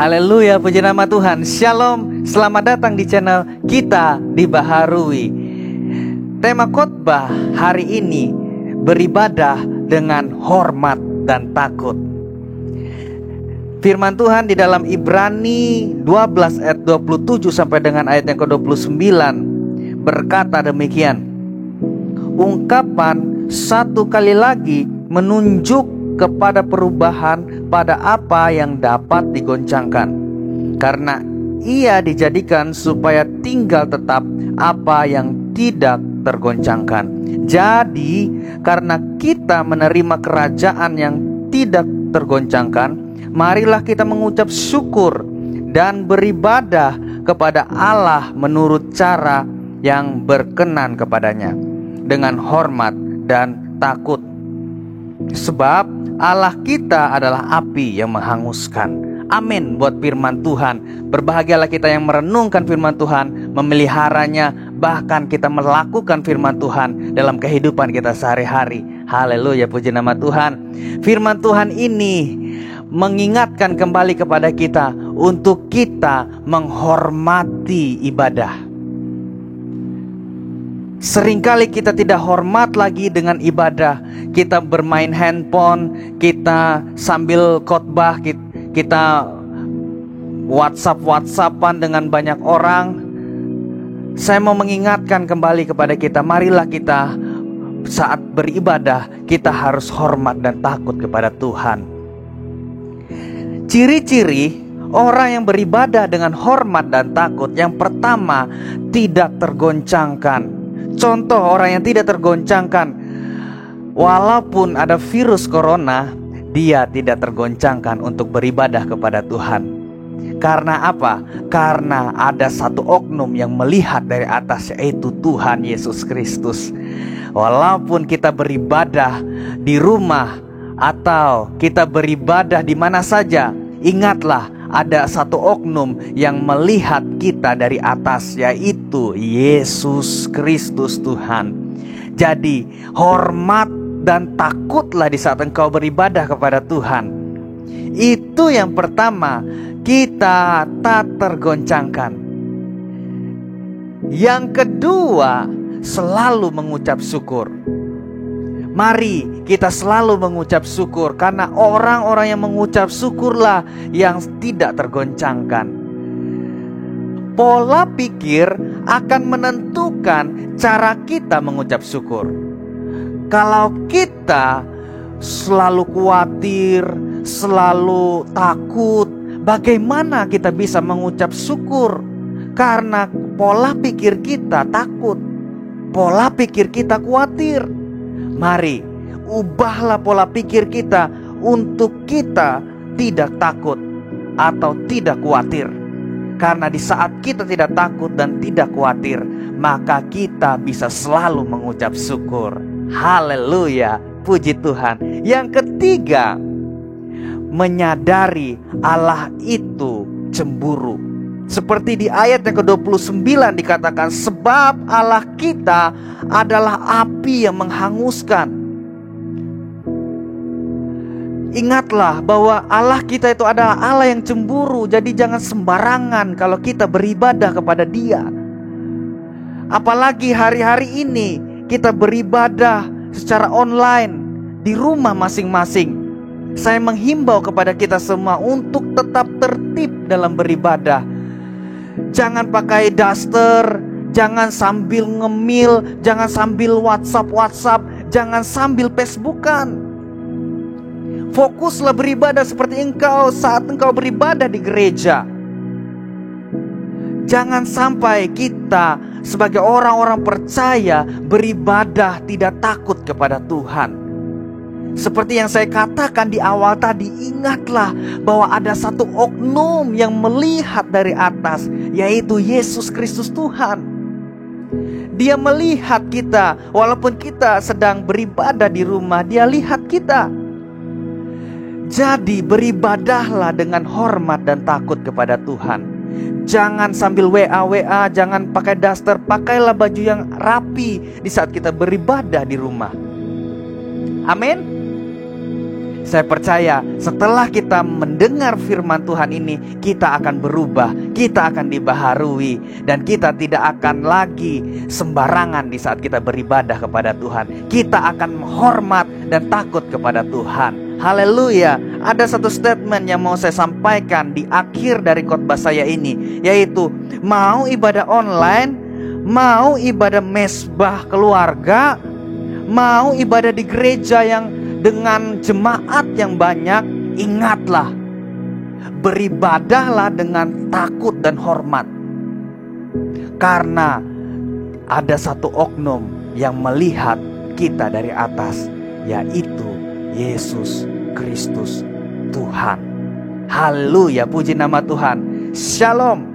Haleluya, puji nama Tuhan. Shalom, selamat datang di channel Kita Dibaharui. Tema khotbah hari ini, beribadah dengan hormat dan takut. Firman Tuhan di dalam Ibrani 12 ayat 27 sampai dengan ayat yang ke-29 berkata demikian. Ungkapan satu kali lagi menunjuk kepada perubahan pada apa yang dapat digoncangkan, karena ia dijadikan supaya tinggal tetap apa yang tidak tergoncangkan. Jadi karena kita menerima kerajaan yang tidak tergoncangkan, marilah kita mengucap syukur dan beribadah kepada Allah menurut cara yang berkenan kepadanya, dengan hormat dan takut. Sebab Allah kita adalah api yang menghanguskan. Amin buat firman Tuhan. Berbahagialah kita yang merenungkan firman Tuhan, memeliharanya, bahkan kita melakukan firman Tuhan dalam kehidupan kita sehari-hari. Haleluya, puji nama Tuhan. Firman Tuhan ini mengingatkan kembali kepada kita untuk kita menghormati ibadah. Seringkali kita tidak hormat lagi dengan ibadah. Kita bermain handphone, kita sambil khotbah, kita WhatsApp-WhatsAppan dengan banyak orang. Saya mau mengingatkan kembali kepada kita, marilah kita saat beribadah, kita harus hormat dan takut kepada Tuhan. Ciri-ciri orang yang beribadah dengan hormat dan takut, yang pertama, tidak tergoncangkan. Contoh orang yang tidak tergoncangkan, walaupun ada virus corona, dia tidak tergoncangkan untuk beribadah kepada Tuhan. Karena apa? Karena ada satu oknum yang melihat dari atas, yaitu Tuhan Yesus Kristus. Walaupun kita beribadah di rumah atau kita beribadah di mana saja, ingatlah ada satu oknum yang melihat kita dari atas, yaitu Yesus Kristus Tuhan. Jadi hormat dan takutlah di saat engkau beribadah kepada Tuhan. Itu yang pertama, kita tak tergoncangkan. Yang kedua, selalu mengucap syukur. Mari kita selalu mengucap syukur, karena orang-orang yang mengucap syukurlah yang tidak tergoncangkan. Pola pikir akan menentukan cara kita mengucap syukur. Kalau kita selalu khawatir, selalu takut, bagaimana kita bisa mengucap syukur? Karena pola pikir kita takut, pola pikir kita khawatir. Mari ubahlah pola pikir kita untuk kita tidak takut atau tidak khawatir. Karena di saat kita tidak takut dan tidak khawatir, maka kita bisa selalu mengucap syukur. Haleluya, puji Tuhan. Yang ketiga, menyadari Allah itu cemburu. Seperti di ayat yang ke-29 dikatakan, sebab Allah kita adalah api yang menghanguskan. Ingatlah bahwa Allah kita itu adalah Allah yang cemburu. Jadi jangan sembarangan kalau kita beribadah kepada Dia. Apalagi hari-hari ini kita beribadah secara online di rumah masing-masing. Saya menghimbau kepada kita semua untuk tetap tertib dalam beribadah. Jangan pakai daster, jangan sambil ngemil, jangan sambil WhatsApp, jangan sambil Facebookan. Fokuslah beribadah seperti saat engkau beribadah di gereja. Jangan sampai kita sebagai orang-orang percaya beribadah tidak takut kepada Tuhan. Seperti yang saya katakan di awal tadi, ingatlah bahwa ada satu oknum yang melihat dari atas, yaitu Yesus Kristus Tuhan. Dia melihat kita, walaupun kita sedang beribadah di rumah, Dia lihat kita. Jadi beribadahlah dengan hormat dan takut kepada Tuhan. Jangan sambil WA, jangan pakai daster, pakailah baju yang rapi di saat kita beribadah di rumah. Amin. Saya percaya setelah kita mendengar firman Tuhan ini, kita akan berubah, kita akan dibaharui, dan kita tidak akan lagi sembarangan di saat kita beribadah kepada Tuhan. Kita akan hormat dan takut kepada Tuhan. Haleluya. Ada satu statement yang mau saya sampaikan di akhir dari khotbah saya ini, yaitu mau ibadah online, mau ibadah mesbah keluarga, mau ibadah di gereja yang dengan jemaat yang banyak, ingatlah, beribadahlah dengan takut dan hormat. Karena ada satu oknum yang melihat kita dari atas, yaitu Yesus Kristus Tuhan. Haleluya, puji nama Tuhan. Shalom.